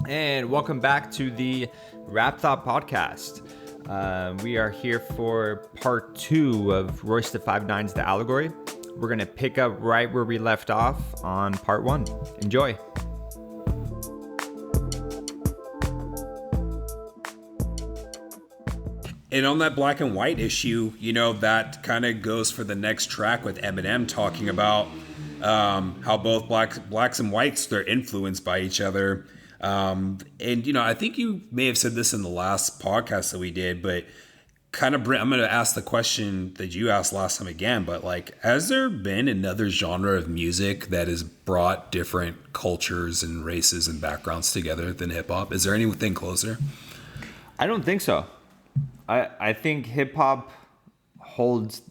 And welcome back to the Rap Thought Podcast. We are here for part 2 of Royce the 5'9's The Allegory. We're going to pick up right where we left off on part 1. Enjoy. And on that black and white issue, that kind of goes for the next track with Eminem talking about how both blacks and whites, they're influenced by each other. I think you may have said this in the last podcast that we did, but I'm going to ask the question that you asked last time again, but has there been another genre of music that has brought different cultures and races and backgrounds together than hip hop? Is there anything closer? I don't think so. I think hip hop holds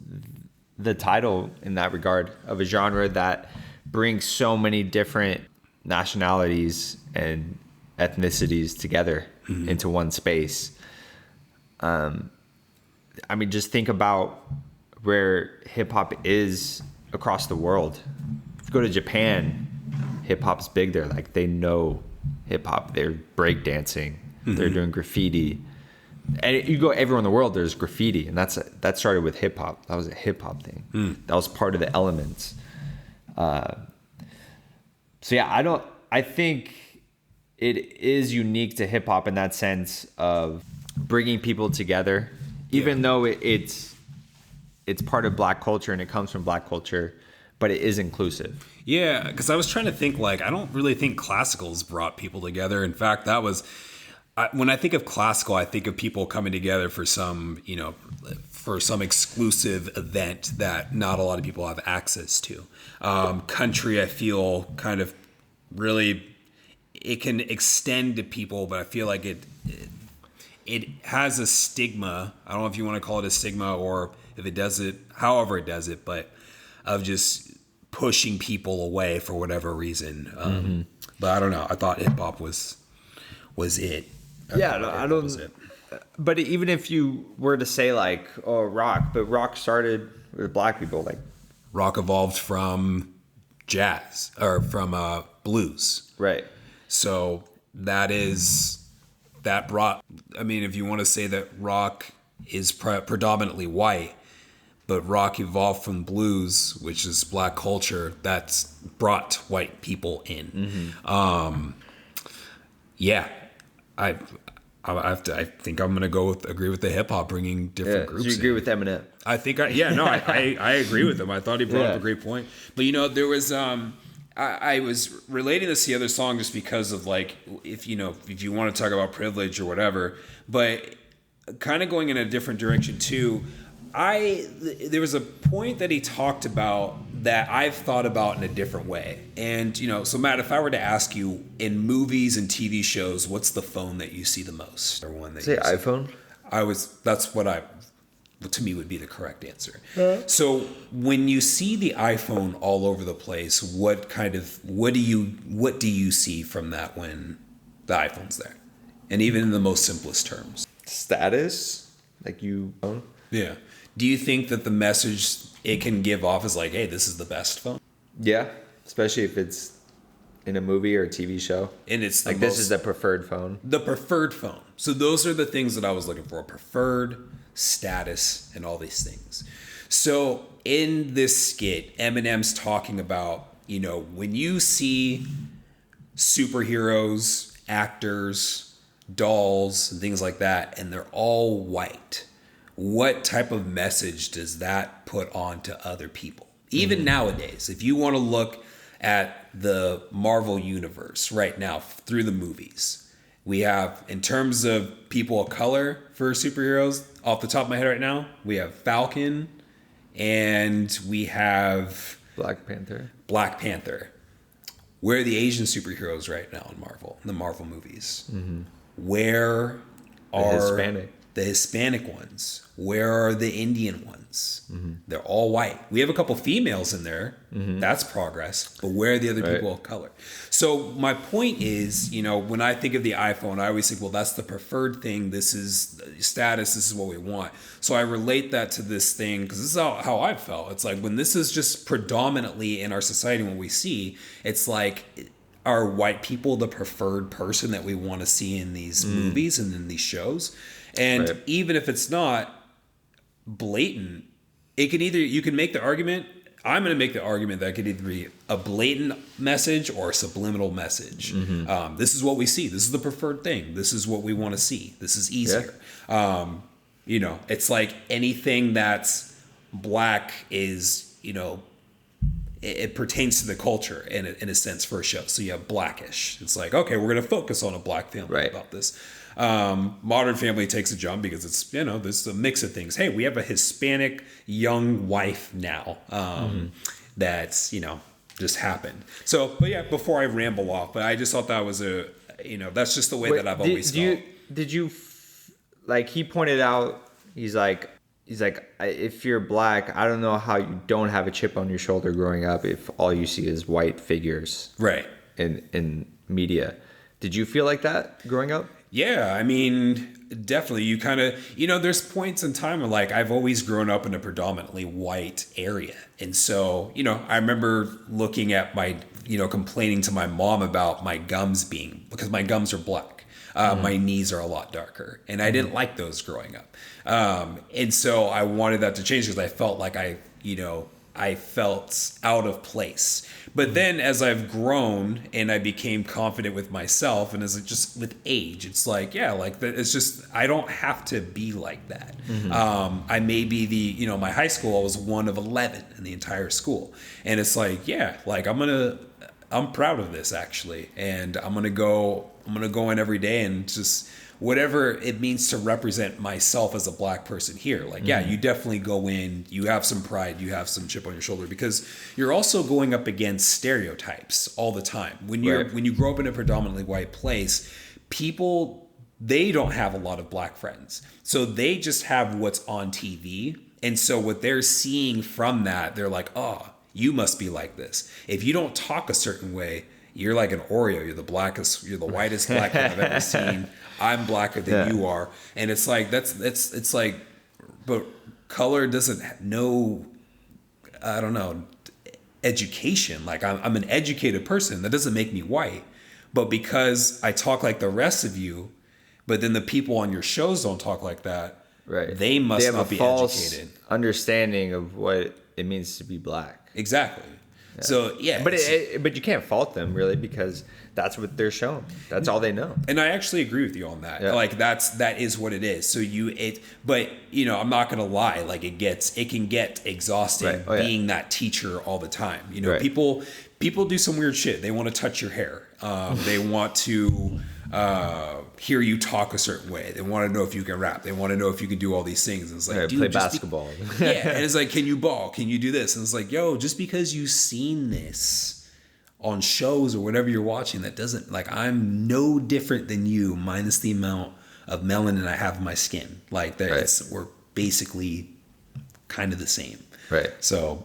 the title in that regard of a genre that brings so many different nationalities and ethnicities together into one space. Just think about where hip hop is across the world. If you go to Japan, hip hop's big there. They know hip hop. They're breakdancing. They're doing graffiti. And you go everywhere in the world, there's graffiti, and that started with hip hop. That was a hip hop thing. That was part of the elements. I think it is unique to hip hop in that sense of bringing people together, even though it's part of black culture and it comes from black culture, but it is inclusive. Yeah, because I was trying to think, I don't really think classicals brought people together. In fact, when I think of classical, I think of people coming together for some exclusive event that not a lot of people have access to. Country, I feel kind of really, it can extend to people, but I feel like it has a stigma. I don't know if you want to call it a stigma or if it does it, however it does it, but of just pushing people away for whatever reason. But I don't know. I thought hip hop was it. I don't. But even if you were to say rock, but rock started with black people. Rock evolved from jazz or from blues, right? So if you want to say that rock is predominantly white, but rock evolved from blues, which is black culture, that's brought white people in. I think I'm gonna agree with the hip hop bringing different groups. So you agree with Eminem? I think I agree with him. I thought he brought up a great point. But there was I was relating this to the other song just because of if you want to talk about privilege or whatever, but kind of going in a different direction too. There was a point that he talked about that I've thought about in a different way. And, so Matt, if I were to ask you in movies and TV shows, what's the phone that you see the most? Or one that say iPhone? That's what to me would be the correct answer. So when you see the iPhone all over the place, what do you see from that when the iPhone's there? And even in the most simplest terms. Status? You own? Yeah. Do you think that the message it can give off is hey, this is the best phone? Yeah, especially if it's in a movie or a TV show. And it's this is the preferred phone. The preferred phone. So those are the things that I was looking for. Preferred, status, and all these things. So in this skit, Eminem's talking about, when you see superheroes, actors, dolls, and things like that, and they're all white, what type of message does that put on to other people? Even nowadays, if you want to look at the Marvel universe right now through the movies, we have, in terms of people of color for superheroes, off the top of my head right now, we have Falcon and we have Black Panther. Where are the Asian superheroes right now in the Marvel movies? Where are the Hispanic ones? Where are the Indian ones? They're all white. We have a couple females in there. That's progress. But where are the other people of color? So my point is, when I think of the iPhone, I always think, well, that's the preferred thing. This is status. This is what we want. So I relate that to this thing because this is how I felt. It's when this is just predominantly in our society, when we see, it's are white people the preferred person that we want to see in these movies and in these shows? And Right. even if it's not blatant, you can make the argument. I'm going to make the argument that it could either be a blatant message or a subliminal message. This is what we see. This is the preferred thing. This is what we want to see. This is easier. It's like anything that's black is, it pertains to the culture in a sense for a show. So you have Blackish. It's like, okay, we're going to focus on a black family about this. Modern Family takes a jump because it's, there's a mix of things. Hey, we have a Hispanic young wife now that's, just happened. So, but yeah, before I ramble off, but I just thought that was that's just the way that I've always felt. Did you, like, he pointed out, he's like, if you're black, I don't know how you don't have a chip on your shoulder growing up if all you see is white figures. Right. In media. Did you feel like that growing up? Yeah, I mean, definitely. You kind of, there's points in time where, like, I've always grown up in a predominantly white area. And so, I remember looking at my, complaining to my mom about my gums because my gums are black. My knees are a lot darker. And I didn't like those growing up. And so I wanted that to change because I felt like I felt out of place. But then as I've grown and I became confident with myself, and as it just with age, it's like, it's just, I don't have to be like that. I may be my high school, I was one of 11 in the entire school. And it's like, I'm proud of this actually. And I'm going to go in every day and just whatever it means to represent myself as a black person here. Like, you definitely go in, you have some pride, you have some chip on your shoulder because you're also going up against stereotypes all the time. When you grow up in a predominantly white place, people, they don't have a lot of black friends. So they just have what's on TV. And so what they're seeing from that, they're like, oh, you must be like this. If you don't talk a certain way, you're like an Oreo. You're the whitest black kid I've ever seen. I'm blacker than you are. And it's like, it's like, but color doesn't know, I don't know, education. Like I'm an educated person. That doesn't make me white. But because I talk like the rest of you, but then the people on your shows don't talk like that, right? They must not be false educated. Understanding of what it means to be black. Exactly. Yeah. So but you can't fault them really because that's what they're shown. That's all they know. And I actually agree with you on that. Yeah. Like that is what it is. So but I'm not gonna lie. Like it can get exhausting being that teacher all the time. People do some weird shit. They want to touch your hair. They want to hear you talk a certain way. They want to know if you can rap. They want to know if you can do all these things. And it's like, dude, play basketball. And it's like, can you ball? Can you do this? And it's like, yo, just because you've seen this on shows or whatever you're watching, that doesn't, like, I'm no different than you minus the amount of melanin I have in my skin. Like that, we're basically kind of the same. Right. So,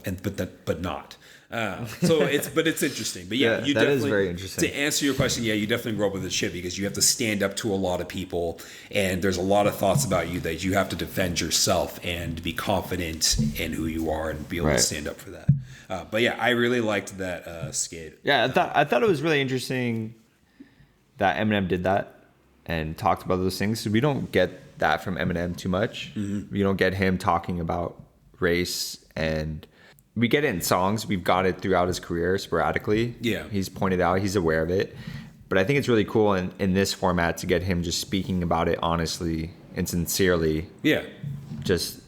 but not. It's interesting, but you definitely, that is very interesting. To answer your question, you definitely grow up with this shit because you have to stand up to a lot of people, and there's a lot of thoughts about you that you have to defend yourself and be confident in who you are and be able to stand up for that. But I really liked that skit. Yeah, I thought it was really interesting that Eminem did that and talked about those things. So we don't get that from Eminem too much. Mm-hmm. We don't get him talking about race, and we get it in songs. We've got it throughout his career sporadically. Yeah. He's pointed out, he's aware of it. But I think it's really cool in this format to get him just speaking about it honestly and sincerely. Yeah. Just,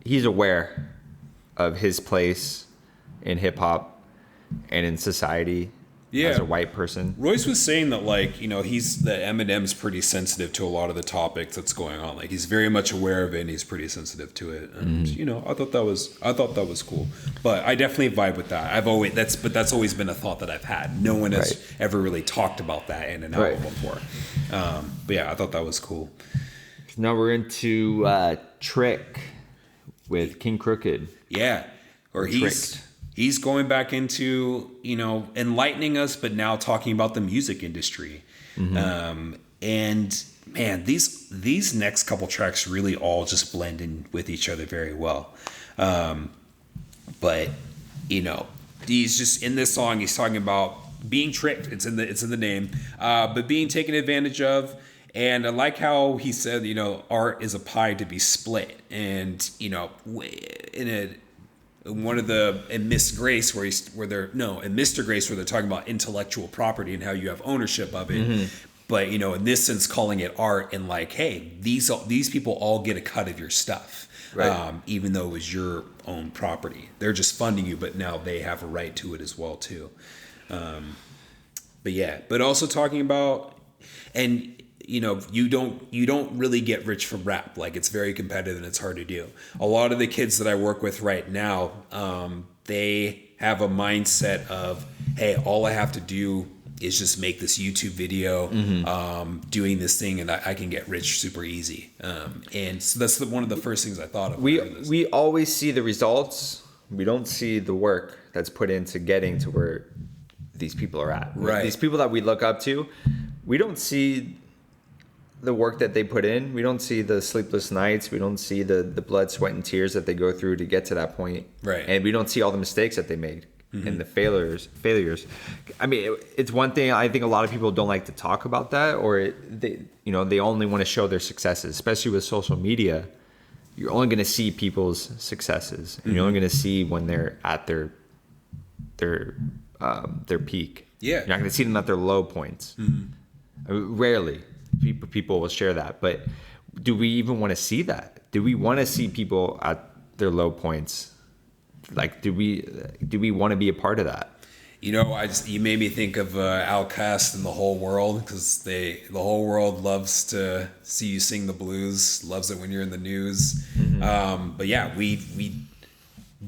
he's aware of his place in hip hop and in society as a white person. Royce was saying that, like, that Eminem's pretty sensitive to a lot of the topics that's going on. Like, he's very much aware of it and he's pretty sensitive to it. And I thought that was cool. But I definitely vibe with that. That's always been a thought that I've had. No one has ever really talked about that in an album before. But I thought that was cool. Now we're into Trick with King Crooked. Yeah. Or he's going back into, enlightening us, but now talking about the music industry. Mm-hmm. And man, these next couple tracks really all just blend in with each other very well. But he's just in this song, he's talking about being tricked. It's in the name, but being taken advantage of. And I like how he said, art is a pie to be split. And in Mr. Grace where they're talking about intellectual property and how you have ownership of it. Mm-hmm. But in this sense, calling it art and like, hey, these people all get a cut of your stuff, right. Even though it was your own property. They're just funding you, but now they have a right to it as well too. But also talking about, and you don't really get rich from rap. Like, it's very competitive and it's hard to do. A lot of the kids that I work with right now, they have a mindset of, hey, all I have to do is just make this YouTube video, doing this thing, and I can get rich super easy. And so that's one of the first things I thought of. We always see the results. We don't see the work that's put into getting to where these people are at. Right. These people that we look up to, we don't see the work that they put in. We don't see the sleepless nights. We don't see the blood, sweat, and tears that they go through to get to that point. Right. And we don't see all the mistakes that they made and the failures. I mean, it's one thing. I think a lot of people don't like to talk about that, or they only want to show their successes, especially with social media. You're only going to see people's successes, and you're only going to see when they're at their peak. Yeah. You're not going to see them at their low points. Rarely people will share that, but do we even want to see that? Do we want to see people at their low points? Like, do we want to be a part of that? You made me think of Outkast and the whole world, because the whole world loves to see you sing the blues, loves it when you're in the news. But yeah, we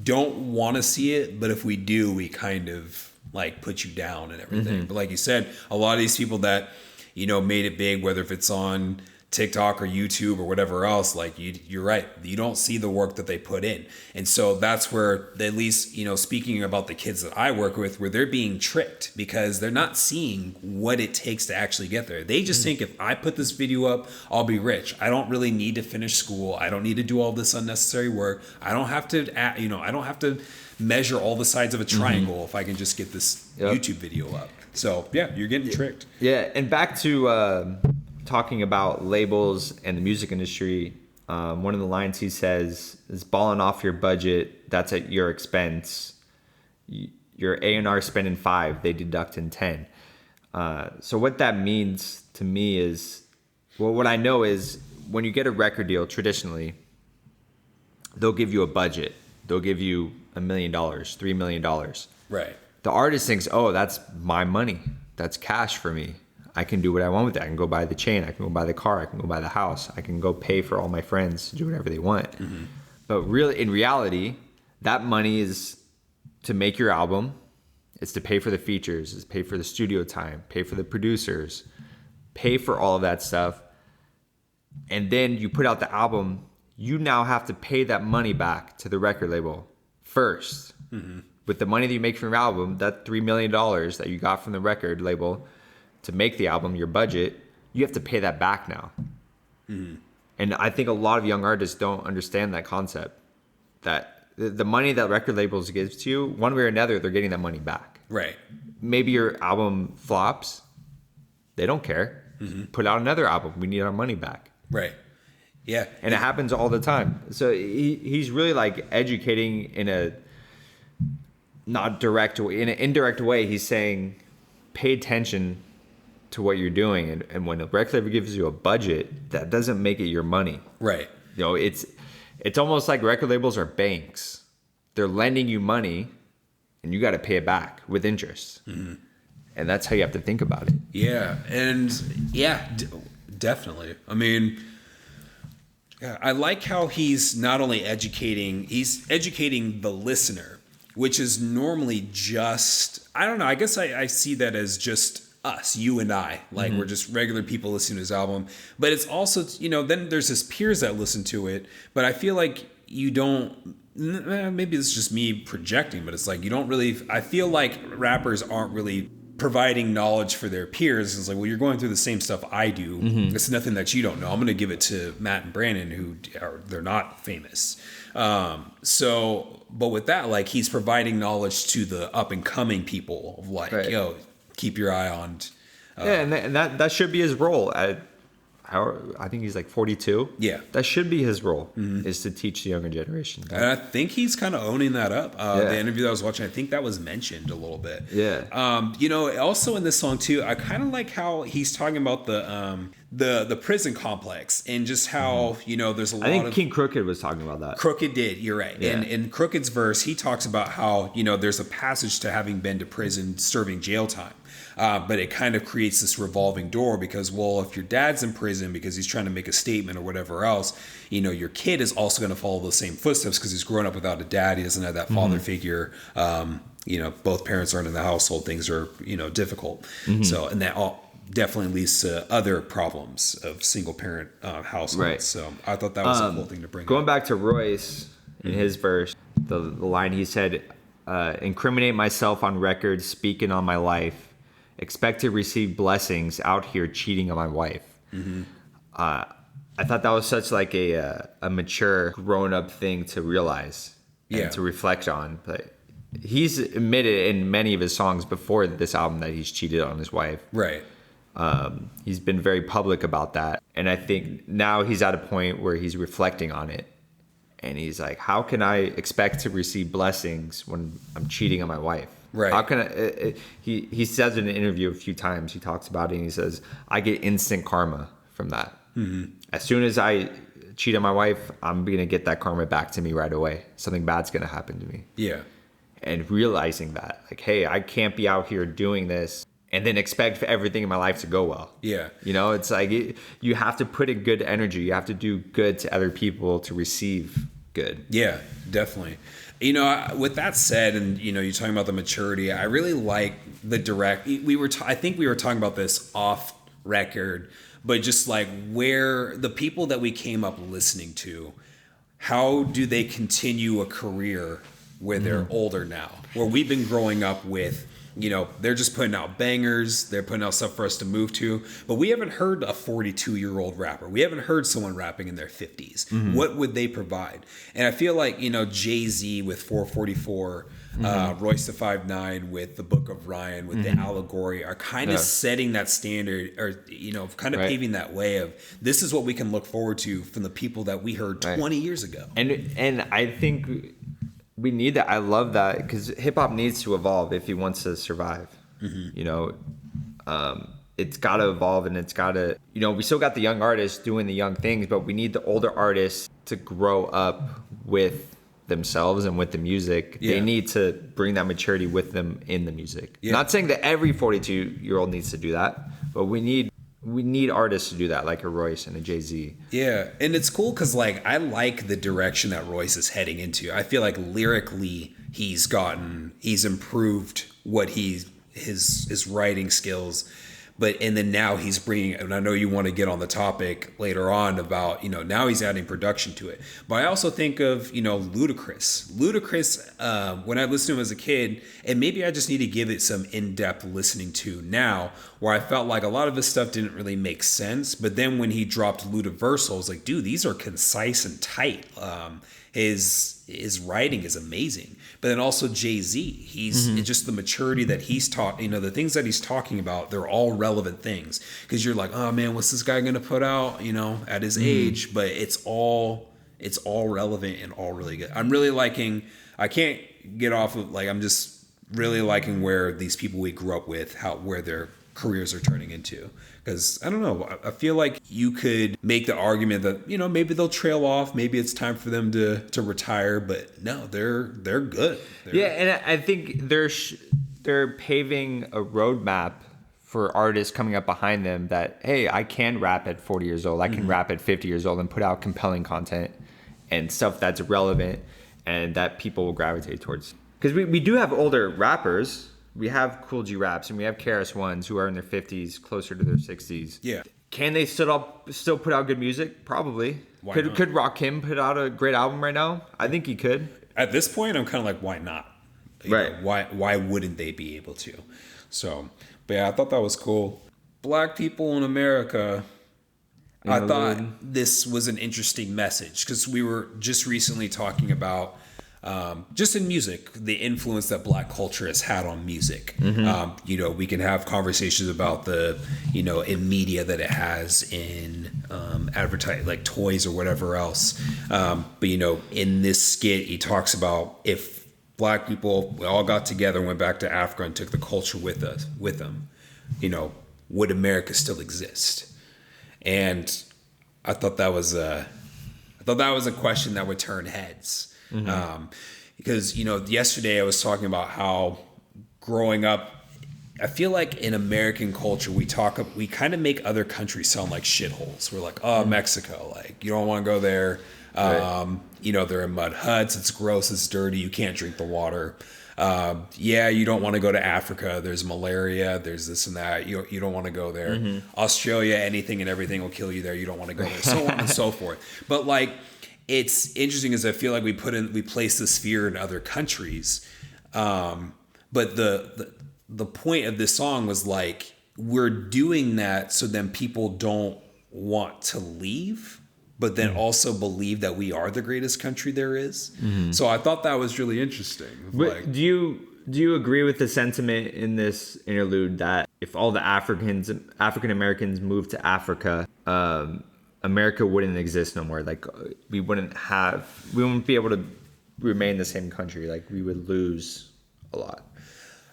don't want to see it, but if we do, we kind of like put you down and everything. But like you said, a lot of these people that made it big, whether if it's on TikTok or YouTube or whatever else, like you're right, you don't see the work that they put in. And so that's where, at least, speaking about the kids that I work with, where they're being tricked because they're not seeing what it takes to actually get there. They just think, if I put this video up, I'll be rich. I don't really need to finish school. I don't need to do all this unnecessary work. I don't have to, I don't have to measure all the sides of a triangle if I can just get this YouTube video up. So yeah, you're getting tricked. Yeah. And back to, talking about labels and the music industry, one of the lines he says is, balling off your budget, that's at your expense. Your A&R spending 5, they deduct in 10. So what that means to me is, well, what I know is when you get a record deal, traditionally, they'll give you a budget. They'll give you $1 million, $3 million. Right. The artist thinks, oh, that's my money. That's cash for me. I can do what I want with that. I can go buy the chain. I can go buy the car. I can go buy the house. I can go pay for all my friends to do whatever they want. But really, in reality, that money is to make your album. It's to pay for the features. It's pay for the studio time, pay for the producers, pay for all of that stuff. And then you put out the album. You now have to pay that money back to the record label first. With the money that you make from your album, that $3 million that you got from the record label to make the album, your budget, you have to pay that back now. And I think a lot of young artists don't understand that concept, that the money that record labels gives to you, one way or another, they're getting that money back. Right. Maybe your album flops. They don't care. Put out another album. We need our money back. Right. Yeah. And it happens all the time. So he's really like educating in a not direct way, in an indirect way. He's saying, pay attention to what you're doing, and when a record label gives you a budget, that doesn't make it your money. Right. It's almost like record labels are banks. They're lending you money, and you got to pay it back with interest. And that's how you have to think about it. Yeah, and yeah, definitely. I mean, I like how he's not only educating the listener, which is normally just, I don't know, I guess I see that as just us, you and I, like we're just regular people listening to his album. But it's also, then there's his peers that listen to it. But I feel like you don't, maybe it's just me projecting, but it's like you don't really, I feel like rappers aren't really providing knowledge for their peers. It's like, well, you're going through the same stuff I do. It's nothing that you don't know. I'm going to give it to Matt and Brandon, they're not famous. But with that, like, he's providing knowledge to the up and coming people of like, right. keep your eye on. And that should be his role. I think he's like 42. Yeah. That should be his role, is to teach the younger generation. And I think he's kind of owning that up. The interview that I was watching, I think that was mentioned a little bit. Yeah. You know, also in this song too, I kind of like how he's talking about the prison complex and just how, you know, there's a lot of... I think King Crooked was talking about that. Crooked did, you're right. Yeah. And in Crooked's verse, he talks about how, you know, there's a passage to having been to prison serving jail time. But it kind of creates this revolving door because, well, if your dad's in prison because he's trying to make a statement or whatever else, you know, your kid is also going to follow the same footsteps because he's grown up without a dad. He doesn't have that father figure. You know, both parents aren't in the household. Things are, you know, difficult. So, and that all definitely leads to other problems of single parent households. Right. So I thought that was a cool thing to bring Going up. back to Royce in his verse, the line he said, incriminate myself on record, speaking on my life. Expect to receive blessings out here cheating on my wife. I thought that was such like a mature, grown up thing to realize and to reflect on. But he's admitted in many of his songs before this album that he's cheated on his wife. Right. He's been very public about that. And I think now he's at a point where he's reflecting on it. And he's like, how can I expect to receive blessings when I'm cheating on my wife? Right. How can I, he says in an interview a few times, he talks about it and he says, I get instant karma from that. As soon as I cheat on my wife, I'm going to get that karma back to me right away. Something bad's going to happen to me. Yeah. And realizing that, like, hey, I can't be out here doing this and then expect for everything in my life to go well. Yeah. You know, it's like you have to put in good energy. You have to do good to other people to receive good. Yeah, definitely. You know, with that said, and you know, you're talking about the maturity. I really like the direct. I think we were talking about this off record, but just like where the people that we came up listening to, how do they continue a career where they're older now? Where we've been growing up with, you know, they're just putting out bangers. They're putting out stuff for us to move to. But we haven't heard a 42-year-old rapper. We haven't heard someone rapping in their 50s. What would they provide? And I feel like, you know, Jay-Z with 444, Royce the 5'9" with the Book of Ryan, with the Allegory are kind of setting that standard, or, you know, kind of paving that way of this is what we can look forward to from the people that we heard 20 years ago. And I think we need that. I love that because hip hop needs to evolve if he wants to survive. You know, it's got to evolve and it's got to, you know, we still got the young artists doing the young things, but we need the older artists to grow up with themselves and with the music. They need to bring that maturity with them in the music. Not saying that every 42-year-old needs to do that, but we need artists to do that, like a Royce and a Jay-Z. Yeah, and it's cool because, like, I like the direction that Royce is heading into. I feel like lyrically he's improved what his writing skills. And then now he's bringing, and I know you want to get on the topic later on about, you know, now he's adding production to it. But I also think of, you know, Ludacris. When I listened to him as a kid, and maybe I just need to give it some in-depth listening to now, where I felt like a lot of his stuff didn't really make sense. But then when he dropped Ludaversal, I was like, dude, these are concise and tight. His writing is amazing. But then also Jay-Z, he's just the maturity that he's taught, you know, the things that he's talking about, they're all relevant things. Because you're like, oh man, what's this guy going to put out, you know, at his age? But it's all relevant and all really good. I'm really liking, I can't get off of, like, I'm just really liking where these people we grew up with, where their careers are turning into. Because I don't know, I feel like you could make the argument that, you know, maybe they'll trail off, maybe it's time for them to retire, but no, they're good. And I think they're paving a roadmap for artists coming up behind them that, hey, I can rap at 40 years old, I can rap at 50 years old and put out compelling content and stuff that's relevant and that people will gravitate towards. Because we do have older rappers. We have Cool G Raps and we have KRS-Ones who are in their 50s, closer to their 60s. Yeah. Can they still put out good music? Probably. Could Rakim put out a great album right now? I think he could. At this point, I'm kind of like, why not? You know, why wouldn't they be able to? So, but yeah, I thought that was cool. Black people in America. I thought this was an interesting message because we were just recently talking about just in music, the influence that Black culture has had on music. We can have conversations about the, in media that it has in advertise like toys or whatever else. But in this skit, he talks about if Black people we all got together and went back to Africa and took the culture with them, would America still exist? And I thought that was a question that would turn heads. Because yesterday I was talking about how growing up, I feel like in American culture we kind of make other countries sound like shitholes. We're like, oh, Mexico, like you don't want to go there. Right. They're in mud huts. It's gross. It's dirty. You can't drink the water. You don't want to go to Africa. There's malaria. There's this and that. You don't want to go there. Australia, anything and everything will kill you there. You don't want to go there. So on and so forth. But like, it's interesting as I feel like we place this fear in other countries. But the point of this song was like, we're doing that so then people don't want to leave, but then also believe that we are the greatest country there is. So I thought that was really interesting. Like, do you agree with the sentiment in this interlude that if all the African Americans moved to Africa, America wouldn't exist no more? Like we wouldn't be able to remain the same country. Like we would lose a lot.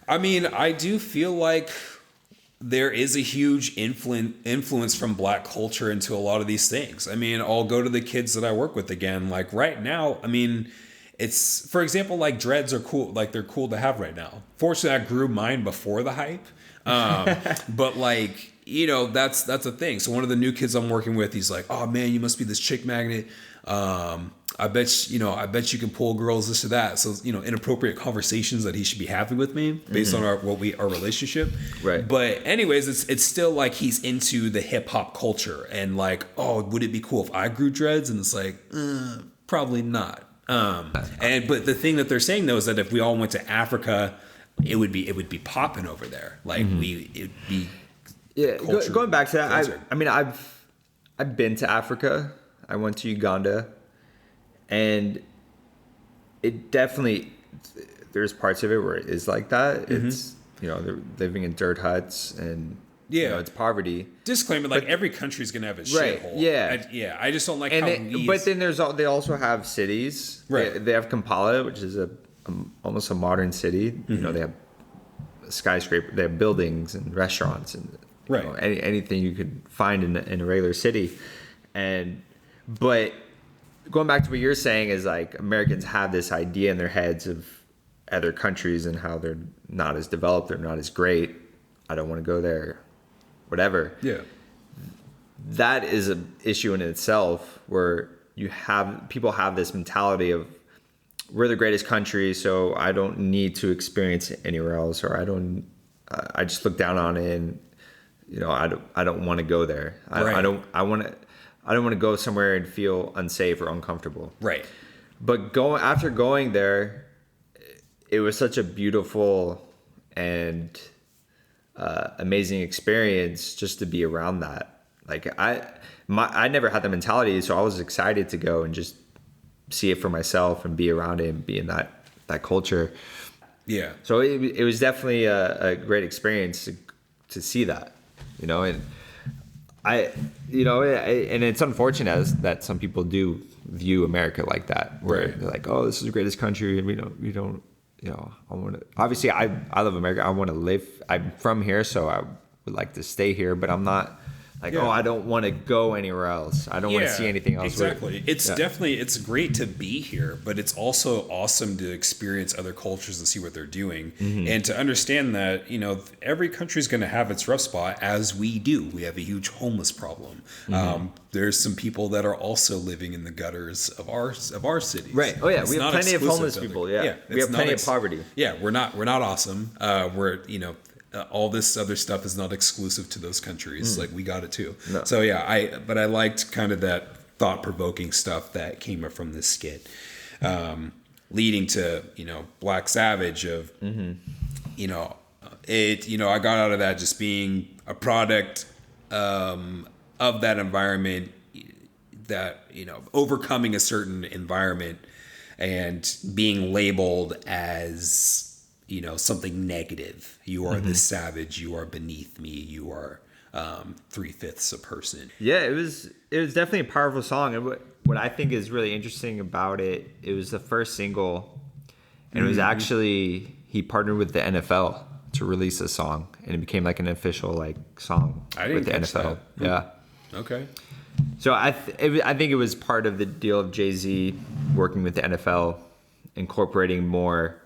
I mean, I do feel like there is a huge influence from Black culture into a lot of these things. I mean, I'll go to the kids that I work with again. Like right now, I mean, it's, for example, like dreads are cool. Like they're cool to have right now. Fortunately, I grew mine before the hype. But like, that's a thing. So one of the new kids I'm working with, he's like, oh man, you must be this chick magnet. I bet you can pull girls, this or that. So, inappropriate conversations that he should be having with me based on our relationship. Right. But anyways, it's still like he's into the hip hop culture and like, oh, would it be cool if I grew dreads? And it's like, probably not. But the thing that they're saying though is that if we all went to Africa, it would be popping over there. Like it'd be. Yeah. Going back to that, I mean, I've been to Africa. I went to Uganda. And it definitely, there's parts of it where it is like that. It's, they're living in dirt huts and, it's poverty. Disclaimer, like every country's going to have its shithole. Yeah. I just don't like but then they also have cities. Right. They have Kampala, which is almost a modern city. They have skyscraper, they have buildings and restaurants and anything you could find in a regular city. But going back to what you're saying is like Americans have this idea in their heads of other countries and how they're not as developed, they're not as great. I don't want to go there, whatever. Yeah. That is an issue in itself where people have this mentality of we're the greatest country, so I don't need to experience it anywhere else, or I just look down on it and I don't want to go there. I don't want to go somewhere and feel unsafe or uncomfortable. Right. But after going there, it was such a beautiful and amazing experience just to be around that. Like I never had the mentality, so I was excited to go and just see it for myself and be around it and be in that culture. Yeah. So it was definitely a great experience to see that, and and it's unfortunate that some people do view America like that, where they're like, oh, this is the greatest country, and we don't, I want to, obviously I love America. I want to live, I'm from here, so I would like to stay here, but I'm not like, I don't want to go anywhere else. I don't want to see anything else. Exactly. It's great to be here, but it's also awesome to experience other cultures and see what they're doing. And to understand that, every country is going to have its rough spot, as we do. We have a huge homeless problem. There's some people that are also living in the gutters of our cities. Right. Oh yeah. We have plenty of homeless people. Yeah. We have plenty of poverty. Yeah. We're not awesome. We're, all this other stuff is not exclusive to those countries. Like we got it too. No. So yeah, I liked kind of that thought-provoking stuff that came up from this skit, leading to Black Savage of I got out of that just being a product of that environment, that overcoming a certain environment and being labeled as, you know, something negative. You are this savage. You are beneath me. You are 3/5 a person. Yeah, it was definitely a powerful song. And what I think is really interesting about it, it was the first single, and it was actually, he partnered with the NFL to release a song, and it became like an official like song with the NFL. That. Yeah. Okay. So I think it was part of the deal of Jay-Z working with the NFL, incorporating more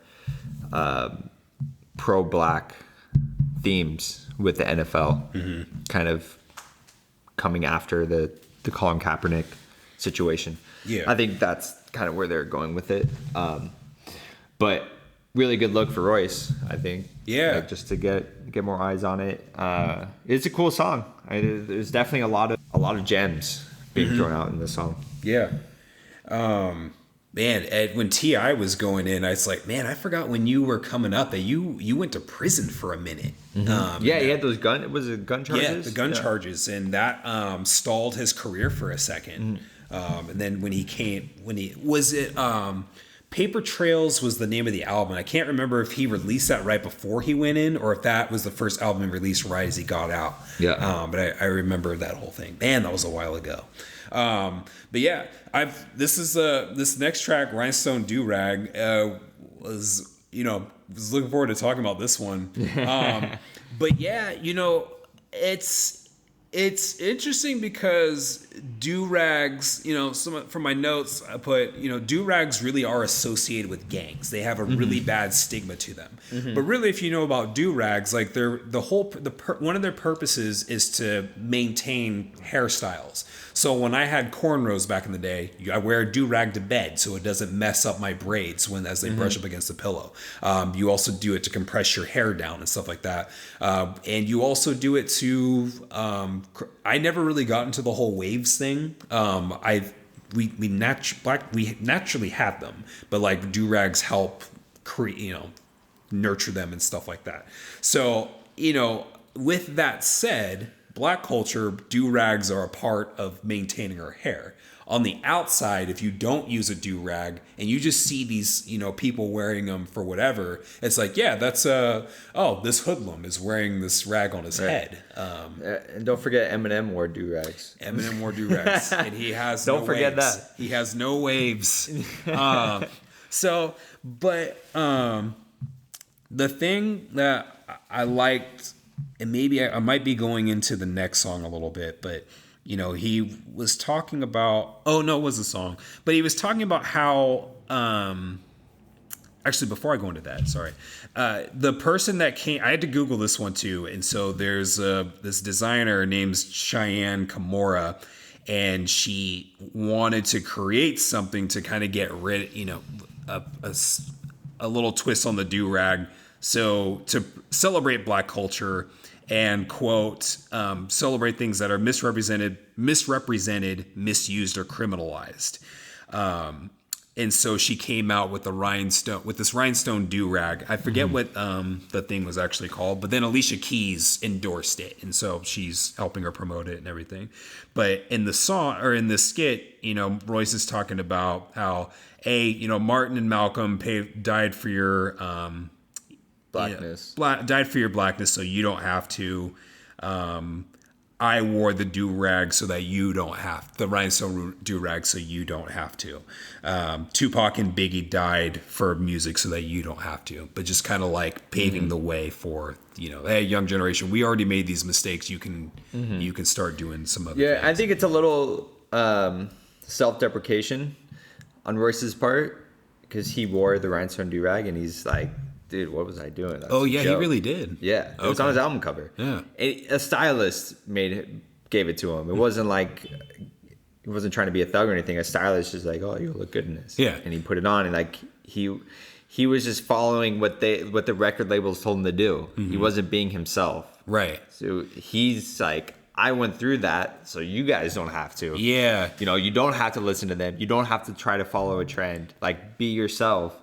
pro-black themes with the NFL, kind of coming after the Colin Kaepernick situation. Yeah. I think that's kind of where they're going with it. But really good look for Royce, I think. Yeah. Like, just to get more eyes on it. It's a cool song. There's definitely a lot of gems being thrown out in this song. Yeah. Man, Ed, when T.I. was going in, I was like, man, I forgot when you were coming up that you went to prison for a minute. Yeah, he had those gun charges? Yeah, the gun charges, and that stalled his career for a second. And then Paper Trails was the name of the album. I can't remember if he released that right before he went in or if that was the first album he released right as he got out. Yeah. But I remember that whole thing. Man, that was a while ago. But yeah, this next track, Rhinestone Do-Rag, was looking forward to talking about this one. But yeah, it's interesting because do-rags, from my notes, I put, do-rags really are associated with gangs. They have a really bad stigma to them. But really, if you know about do-rags, like one of their purposes is to maintain hairstyles. So when I had cornrows back in the day, I wear a do-rag to bed so it doesn't mess up my braids as they brush up against the pillow. You also do it to compress your hair down and stuff like that. And you also do it to, I never really got into the whole waves thing. We naturally had them, but like do-rags help create, nurture them and stuff like that. So, with that said, Black culture, do-rags are a part of maintaining our hair. On the outside, if you don't use a do-rag and you just see these, people wearing them for whatever, it's like, yeah, that's this hoodlum is wearing this rag on his head. And don't forget Eminem wore do-rags. Eminem wore do-rags, and he has don't forget waves. that. He has no waves. The thing that I liked, and maybe I might be going into the next song a little bit, but he was talking about, it was a song, but he was talking about how, actually, before I go into that, sorry, the person that came, I had to Google this one too. And so there's this designer named Cheyenne Kimura, and she wanted to create something to kind of get rid, a little twist on the do-rag. So to celebrate Black culture and, quote, celebrate things that are misrepresented, misused, or criminalized. And so she came out with this rhinestone do-rag. I forget what the thing was actually called, but then Alicia Keys endorsed it. And so she's helping her promote it and everything. But in the song, or in the skit, Royce is talking about how, Martin and Malcolm died for your blackness. Died for your blackness, so you don't have to. I wore the do-rag so that you don't have the rhinestone do-rag, so you don't have to. Tupac and Biggie died for music so that you don't have to. But just kind of like paving the way for, hey, young generation, we already made these mistakes. You can start doing some other things. I think it's a little self-deprecation on Royce's part, because he wore the rhinestone do-rag and he's like, dude, what was I doing? That's he really did. Yeah, it was on his album cover. Yeah, a stylist gave it to him. It wasn't like he wasn't trying to be a thug or anything. A stylist just like, oh, you look good in this. Yeah, and he put it on, and like he was just following what the record labels told him to do. He wasn't being himself. Right. So he's like, I went through that, so you guys don't have to. Yeah. You don't have to listen to them. You don't have to try to follow a trend. Like, be yourself.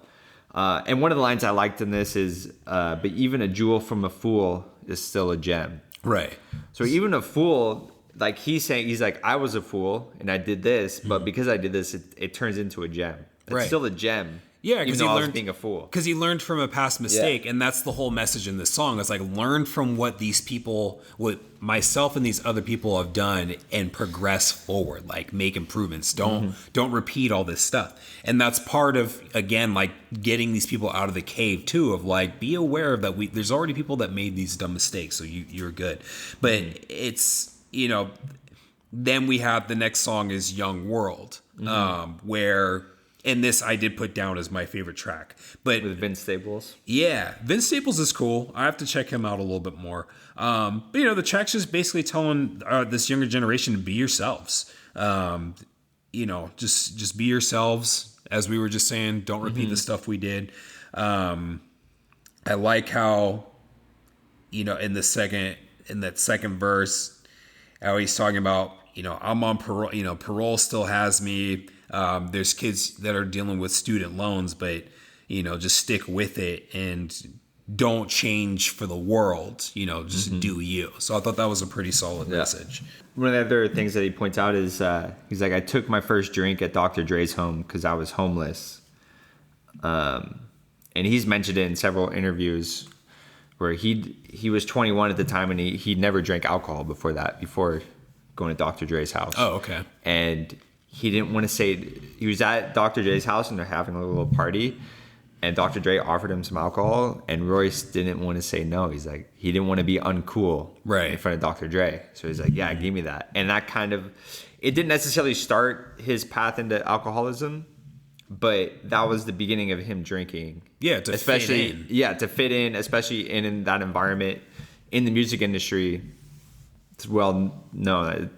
And one of the lines I liked in this is, but even a jewel from a fool is still a gem. Right. So even a fool, like he's like, I was a fool and I did this, but because I did this, it turns into a gem. It's still a gem. Yeah, even though I was being a fool. Because he learned from a past mistake, and that's the whole message in this song. It's like, learn from what these people, what myself and these other people have done, and progress forward. Like, make improvements. Don't repeat all this stuff. And that's part of, again, like getting these people out of the cave too. Of like, be aware of that. There's already people that made these dumb mistakes, so you're good. But it's, you know, then we have the next song is Young World, where. And this I did put down as my favorite track. But with Vince Staples? Yeah. Vince Staples is cool. I have to check him out a little bit more. But, you know, the track's just basically telling this younger generation to be yourselves. You know, just be yourselves. As we were just saying, don't repeat the stuff we did. I like how, you know, in that second verse, how he's talking about, you know, I'm on parole. You know, parole still has me. There's kids that are dealing with student loans, but, you know, just stick with it and don't change for the world, you know, just do you. So I thought that was a pretty solid message. One of the other things that he points out is he's like, I took my first drink at Dr. Dre's home because I was homeless. And he's mentioned it in several interviews where he was 21 at the time and he never drank alcohol before going to Dr. Dre's house. Oh, okay. And he didn't want to say, he was at Dr. Dre's house and they're having a little party and Dr. Dre offered him some alcohol and Royce didn't want to say no. He's like, he didn't want to be uncool in front of Dr. Dre. So he's like, yeah, give me that. And that kind of, it didn't necessarily start his path into alcoholism, but that was the beginning of him drinking. Yeah, to fit in. Yeah, to fit in, especially in that environment. In the music industry, it's well known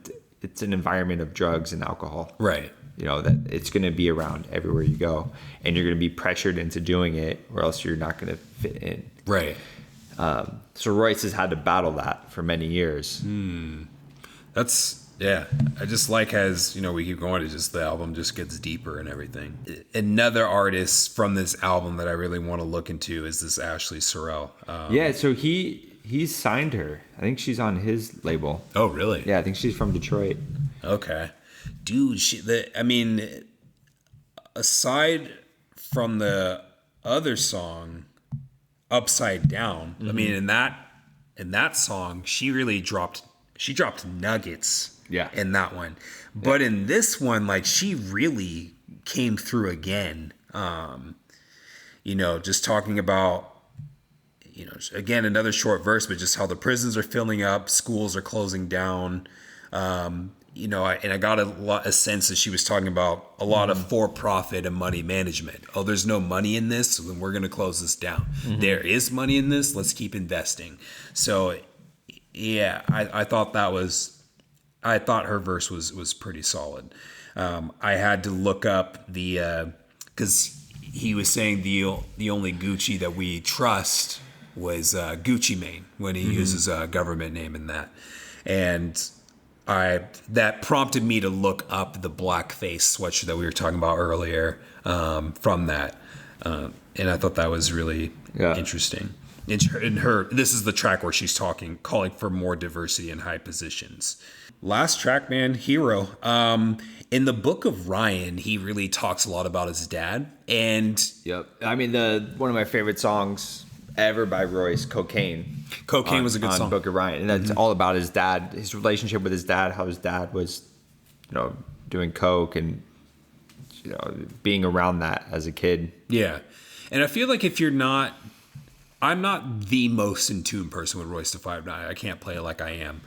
it's an environment of drugs and alcohol. Right. You know, that it's going to be around everywhere you go. And you're going to be pressured into doing it or else you're not going to fit in. Right. So Royce has had to battle that for many years. That's, yeah. I just like as, you know, we keep going, it's just the album just gets deeper and everything. Another artist from this album that I really want to look into is this Ashley Sorrell. Yeah, so he's signed her. I think she's on his label. Oh, really? Yeah, I think she's from Detroit. Okay. Dude, I mean, aside from the other song, Upside Down, I mean, in that song, she really dropped nuggets in that one. But in this one, like, she really came through again. You know, just talking about, you know, again, another short verse, but just how the prisons are filling up, schools are closing down. You know, I got a sense that she was talking about a lot of for-profit and money management. Oh, there's no money in this, so then we're going to close this down. There is money in this, let's keep investing. So, yeah, I thought her verse was pretty solid. I had to look up because he was saying the only Gucci that we trust was Gucci Mane when he uses a government name in that. And that prompted me to look up the blackface sweatshirt that we were talking about earlier from that. And I thought that was really interesting. In her, this is the track where she's calling for more diversity in high positions. Last track, man, Hero. In the Book of Ryan, he really talks a lot about his dad. And I mean, one of my favorite songs ever by Royce, Cocaine was a good song. Book of Ryan. And that's all about his dad, his relationship with his dad, how his dad was, you know, doing coke and, you know, being around that as a kid. Yeah. And I feel like I'm not the most in tune person with Royce da 5'9". I can't play it like I am.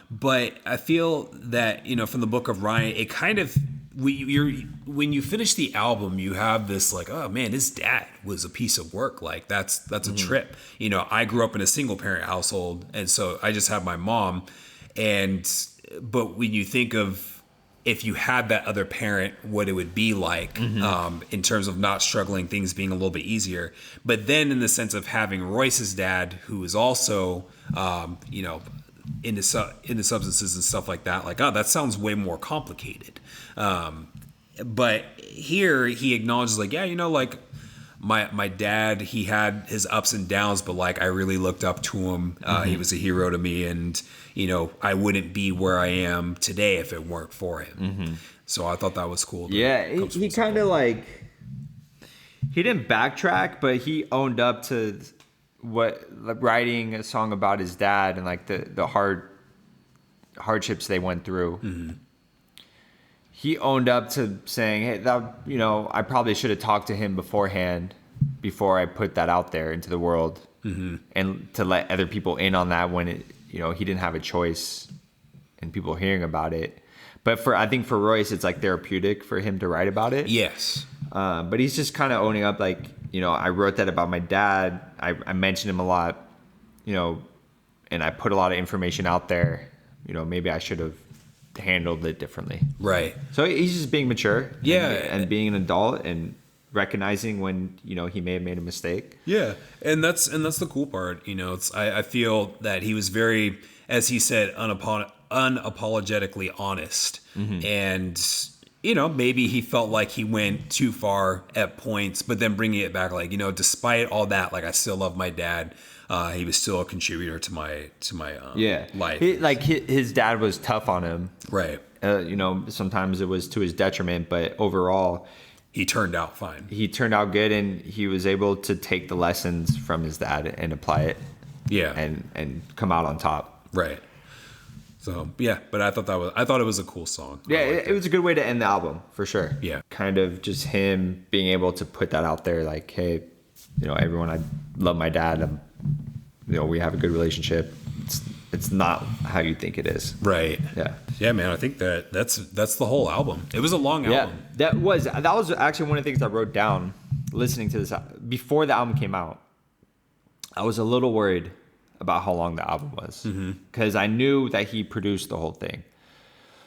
But I feel that, you know, from the Book of Ryan, it kind of, when you finish the album, you have this like, oh man, his dad was a piece of work. Like that's a trip. You know, I grew up in a single parent household, and so I just have my mom. But when you think of if you had that other parent, what it would be like in terms of not struggling, things being a little bit easier. But then in the sense of having Royce's dad, who is also, you know, into substances and stuff like that, like, oh, that sounds way more complicated. But here he acknowledges like, yeah, you know, like my dad, he had his ups and downs, but like I really looked up to him. He was a hero to me, and I wouldn't be where I am today if it weren't for him. So I thought that was cool. Yeah, he kind of like, he didn't backtrack, but he owned up to writing a song about his dad and like the hardships they went through. He owned up to saying, hey, that, I probably should have talked to him beforehand before I put that out there into the world, and to let other people in on that when he didn't have a choice and people hearing about it. But I think for Royce, it's like therapeutic for him to write about it. Yes. But he's just kind of owning up, like, I wrote that about my dad. I mentioned him a lot, and I put a lot of information out there. Maybe I should have handled it differently. Right. So he's just being mature. Yeah. And being an adult and recognizing when, he may have made a mistake. Yeah. And that's the cool part. I feel that he was very, as he said, unapologetically honest. And maybe he felt like he went too far at points, but then bringing it back, like, despite all that, like, I still love my dad. He was still a contributor to my life. His dad was tough on him. Right. Sometimes it was to his detriment, but overall, he turned out fine. He turned out good, and he was able to take the lessons from his dad and apply it. Yeah. And come out on top. Right. So yeah, but I thought it was a cool song. Yeah, it was a good way to end the album for sure. Yeah, kind of just him being able to put that out there, like, hey, everyone, I love my dad. We have a good relationship. It's not how you think it is. Right. Yeah. Yeah, man. I think that's the whole album. It was a long album. Yeah, that was actually one of the things I wrote down listening to this before the album came out. I was a little worried about how long the album was, because I knew that he produced the whole thing.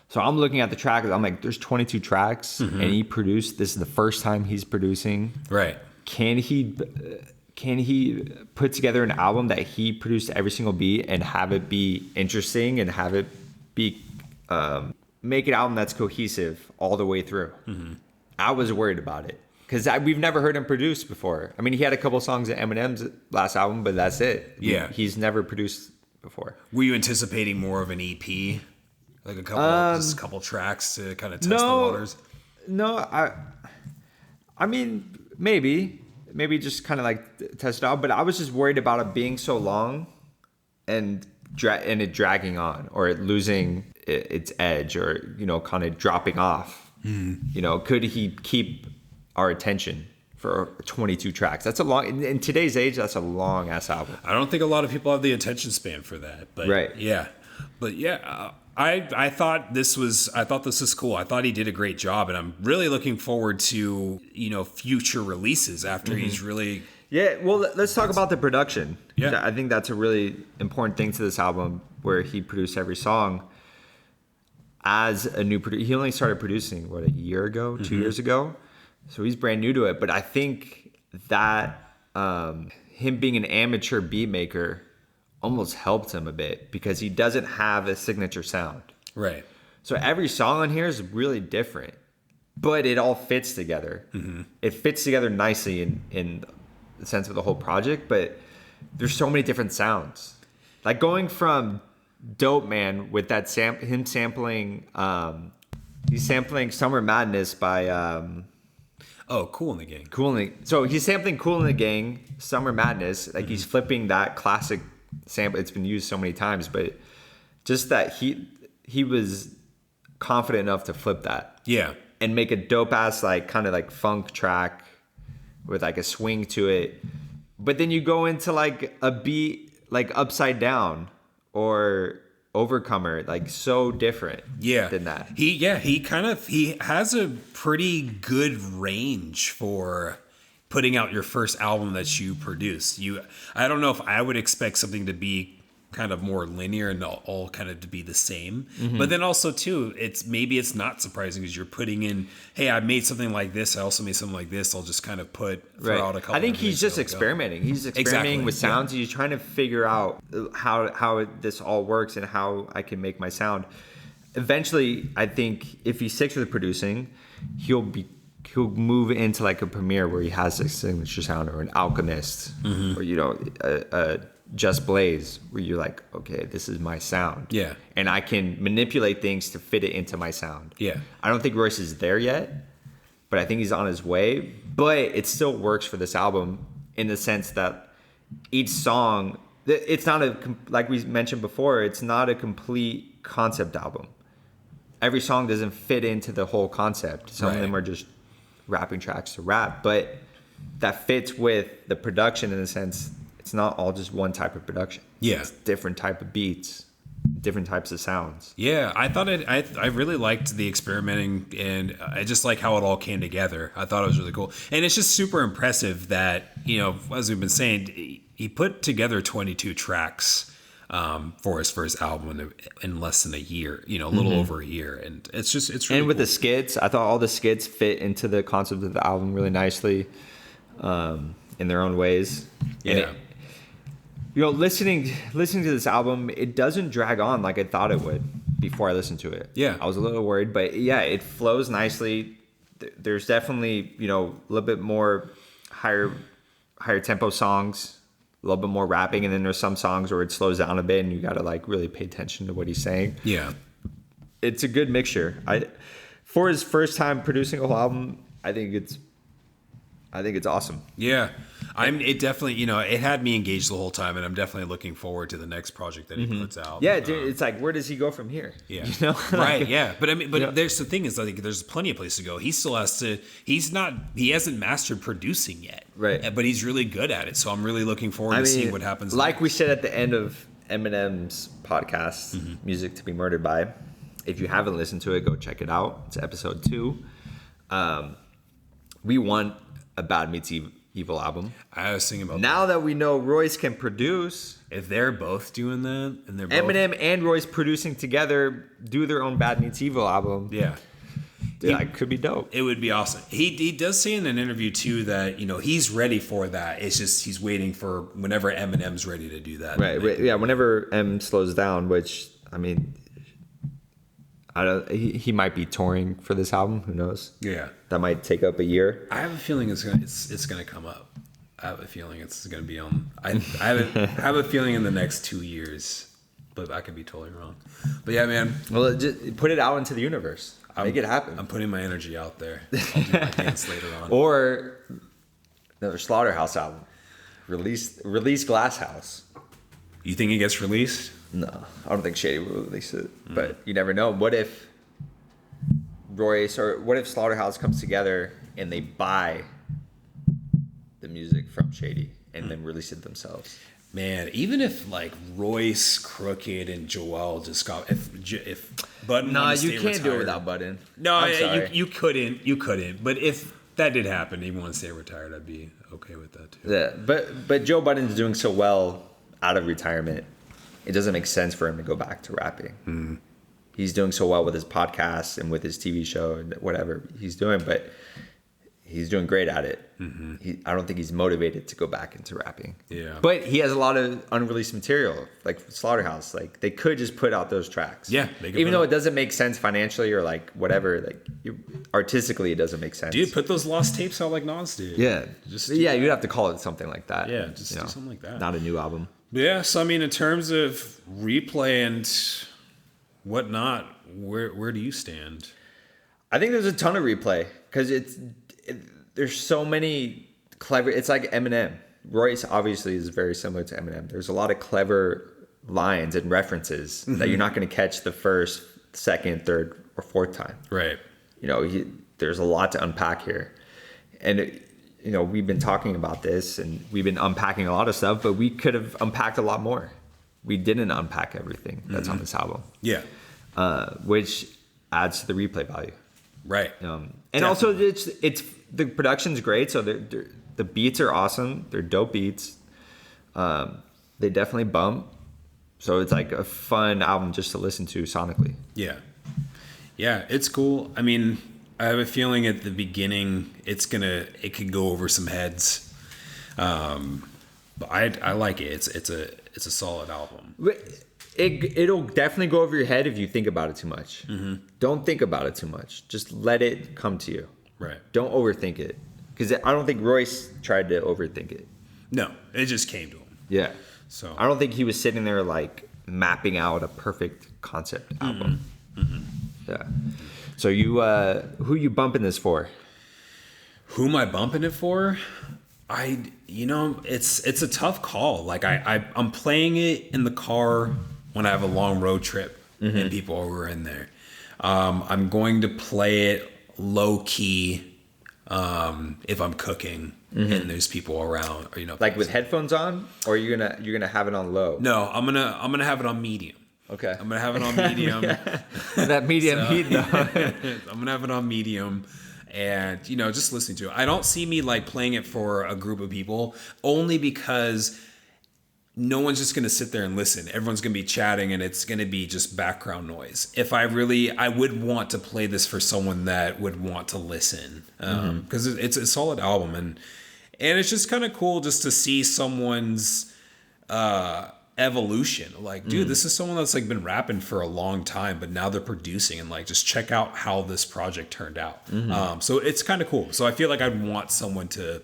So I'm looking at the track, I'm like, there's 22 tracks, and he produced, this is the first time he's producing. Right. Can he put together an album that he produced every single beat and have it be interesting and have it be, make an album that's cohesive all the way through? I was worried about it. Because we've never heard him produce before. I mean, he had a couple songs at Eminem's last album, but that's it. Yeah. He's never produced before. Were you anticipating more of an EP? Like a couple tracks to kind of test the waters? No, I mean, maybe just kind of like test it out. But I was just worried about it being so long and it dragging on, or it losing its edge, or, kind of dropping off. Could he keep our attention for 22 tracks? That's a long, in today's age, that's a long ass album. I don't think a lot of people have the attention span for that, but right. Yeah, but yeah, I thought this was cool. I thought he did a great job, and I'm really looking forward to, future releases after he's really. Yeah. Well, let's talk about the production. Yeah. I think that's a really important thing to this album, where he produced every song as a new producer. He only started producing a year ago, 2 years ago. So he's brand new to it, but I think that him being an amateur beat maker almost helped him a bit, because he doesn't have a signature sound. Right. So every song on here is really different, but it all fits together. It fits together nicely in the sense of the whole project, but there's so many different sounds. Like going from Dope Man with that him sampling, he's sampling Summer Madness by... Cool in the Gang. So he's sampling Cool in the Gang, Summer Madness. Like he's flipping that classic sample. It's been used so many times, but just that he was confident enough to flip that. Yeah. And make a dope ass, like, kind of like funk track with like a swing to it. But then you go into like a beat like Upside Down or Overcomer, like so different than that. He has a pretty good range for putting out your first album that you produce. I don't know if I would expect something to be kind of more linear and all kind of to be the same. But then also too, it's not surprising, because you're putting in, hey, I made something like this, I also made something like this. I'll just kind of throw out a couple. I think he's just experimenting. He's experimenting with sounds. He's trying to figure out how this all works and how I can make my sound. Eventually, I think if he sticks with producing, he'll be he'll move into like a Premiere where he has a signature sound, or an Alchemist, or a Just Blaze, where you're like, okay, this is my sound. Yeah. And I can manipulate things to fit it into my sound. Yeah. I don't think Royce is there yet, but I think he's on his way. But it still works for this album in the sense that each song, it's not like we mentioned before, it's not a complete concept album. Every song doesn't fit into the whole concept. Some of them are just rapping tracks to rap, but that fits with the production in the sense it's not all just one type of production. Yeah. It's different type of beats, different types of sounds. Yeah, I thought I really liked the experimenting, and I just like how it all came together. I thought it was really cool. And it's just super impressive that, as we've been saying, he put together 22 tracks for his first album in less than a year, a little over a year. And it's really And with cool. the skits, I thought all the skits fit into the concept of the album really nicely in their own ways. Yeah. And listening to this album, it doesn't drag on like I thought it would before I listened to it. Yeah. I was a little worried, but yeah, it flows nicely. There's definitely, a little bit more higher tempo songs, a little bit more rapping, and then there's some songs where it slows down a bit and you got to like really pay attention to what he's saying. Yeah. It's a good mixture. For his first time producing a whole album, I think it's awesome. Yeah. It definitely, it had me engaged the whole time, and I'm definitely looking forward to the next project that he puts out. Yeah, dude, it's like, where does he go from here? Yeah. Like, yeah. But there's the thing is, I think there's plenty of places to go. He still has to, he hasn't mastered producing yet. Right. But he's really good at it. So I'm really looking forward to seeing what happens. Like we said at the end of Eminem's podcast, Music to Be Murdered By, if you haven't listened to it, go check it out. It's episode 2. We want a Bad Meets Evil album. I was thinking about now that we know Royce can produce, if they're both doing that, and they're both, Eminem and Royce producing together, do their own Bad Meets Evil album. Yeah. Dude, that could be dope. It would be awesome. He does say in an interview too that he's ready for that. It's just he's waiting for whenever Eminem's ready to do that. Right. Yeah. Whenever M slows down, which I mean, he might be touring for this album. Who knows? Yeah. That might take up a year. I have a feeling it's gonna come up. I have a feeling it's gonna be on. I have a feeling in the next 2 years, but I could be totally wrong. But yeah, man. Well, just put it out into the universe. Make it happen. I'm putting my energy out there. I'll do my dance later on. Or another Slaughterhouse album. Release Glass House. You think it gets released? No, I don't think Shady will release it. But you never know. What if Royce or what if Slaughterhouse comes together and they buy the music from Shady and then release it themselves? Man, even if like Royce, Crooked, and Joel just got if Budden, No, wanted to you stay can't do it retired- without Budden. No, I'm sorry. you couldn't. But if that did happen, even want to stay retired, I'd be okay with that too. Yeah, but Joe Budden's doing so well out of retirement, it doesn't make sense for him to go back to rapping. He's doing so well with his podcast and with his TV show and whatever he's doing, but he's doing great at it. I don't think he's motivated to go back into rapping. Yeah. But he has a lot of unreleased material, like Slaughterhouse. Like they could just put out those tracks. Yeah, they could even put though out- it doesn't make sense financially or like whatever, like artistically, it doesn't make sense. Dude, put those lost tapes out like Nas did. Yeah, Just yeah, you'd have to call it something like that. Yeah, just do something like that. Not a new album. Yeah, so I mean, in terms of replay and whatnot, where do you stand? I think there's a ton of replay because there's so many clever. It's like Eminem. Royce obviously is very similar to Eminem. There's a lot of clever lines and references that you're not going to catch the first, second, third, or fourth time. Right. There's a lot to unpack here, and we've been talking about this and we've been unpacking a lot of stuff, but we could have unpacked a lot more. We didn't unpack everything that's on this album. Yeah. Which adds to the replay value. Right. And also it's the production's great, so the beats are awesome. They're dope beats. They definitely bump. So it's like a fun album just to listen to sonically. Yeah. Yeah, it's cool. I mean, I have a feeling at the beginning it could go over some heads. But I like it. It's a solid album. It'll definitely go over your head if you think about it too much. Don't think about it too much. Just let it come to you. Right. Don't overthink it. Because I don't think Royce tried to overthink it. No, it just came to him. Yeah. So I don't think he was sitting there like mapping out a perfect concept album. Yeah. So you, who you bumping this for? Who am I bumping it for? It's a tough call. Like I'm playing it in the car when I have a long road trip and people are in there. I'm going to play it low key if I'm cooking and there's people around, or Like with headphones on, or you're gonna have it on low? No, I'm gonna have it on medium. Okay. I'm gonna have it on medium. That medium heat though. I'm gonna have it on medium. And, just listening to it. I don't see me like playing it for a group of people, only because no one's just going to sit there and listen. Everyone's going to be chatting and it's going to be just background noise. If I would want to play this for someone that would want to listen, because it's a solid album. And it's just kind of cool just to see someone's evolution. Like, dude, this is someone that's like been rapping for a long time, but now they're producing, and like just check out how this project turned out. So it's kind of cool. So I feel like I'd want someone to,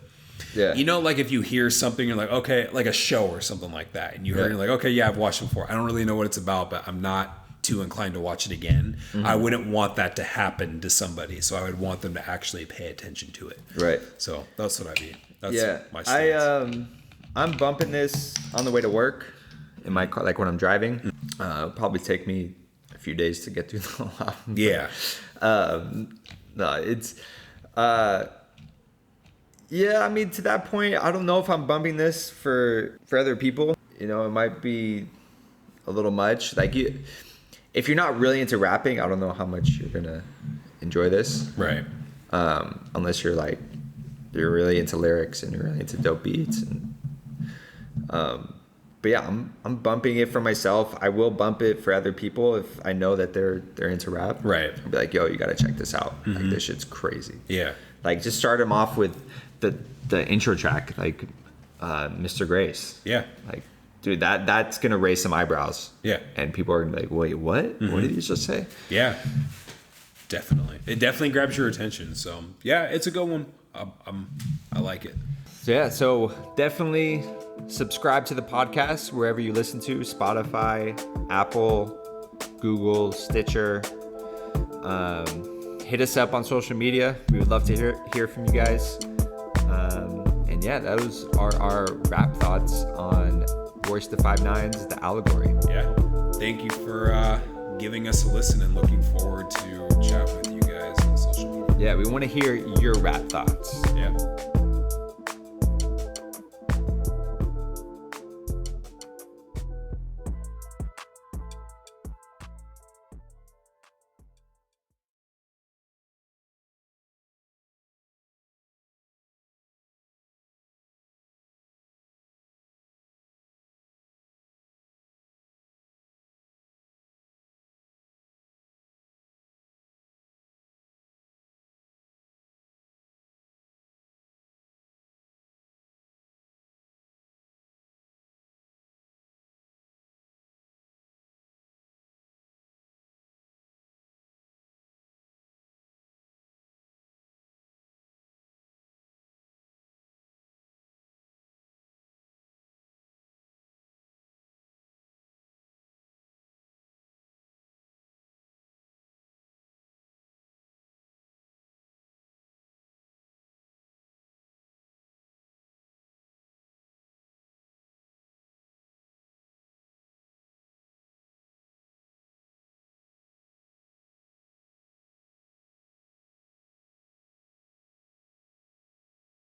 like if you hear something, you're like, okay, like a show or something like that, and you hear, you're like, okay, yeah, I've watched it before. I don't really know what it's about, but I'm not too inclined to watch it again. I wouldn't want that to happen to somebody, so I would want them to actually pay attention to it. Right. So that's what I mean. That's my stance. I'm bumping this on the way to work. In my car, like when I'm driving, it'll probably take me a few days to get through the whole album. Yeah. No, it's, I mean, to that point, I don't know if I'm bumping this for other people. It might be a little much. Like if you're not really into rapping, I don't know how much you're gonna enjoy this. Right. Unless you're really into lyrics and you're really into dope beats and. But yeah, I'm bumping it for myself. I will bump it for other people if I know that they're into rap. Right. I'll be like, yo, you gotta check this out. Like this shit's crazy. Yeah. Like just start them off with the intro track, like Mr. Grace. Yeah. Like, dude, that's gonna raise some eyebrows. Yeah. And people are gonna be like, wait, what? What did you just say? Yeah. Definitely. It definitely grabs your attention. So yeah, it's a good one. I like it. So yeah, so definitely subscribe to the podcast wherever you listen to, Spotify, Apple, Google, Stitcher. Hit us up on social media. We would love to hear from you guys. And yeah, those are our rap thoughts on Royce the 5'9's The Allegory. Yeah. Thank you for giving us a listen, and looking forward to chat with you guys on social media. Yeah, we want to hear your rap thoughts. Yeah.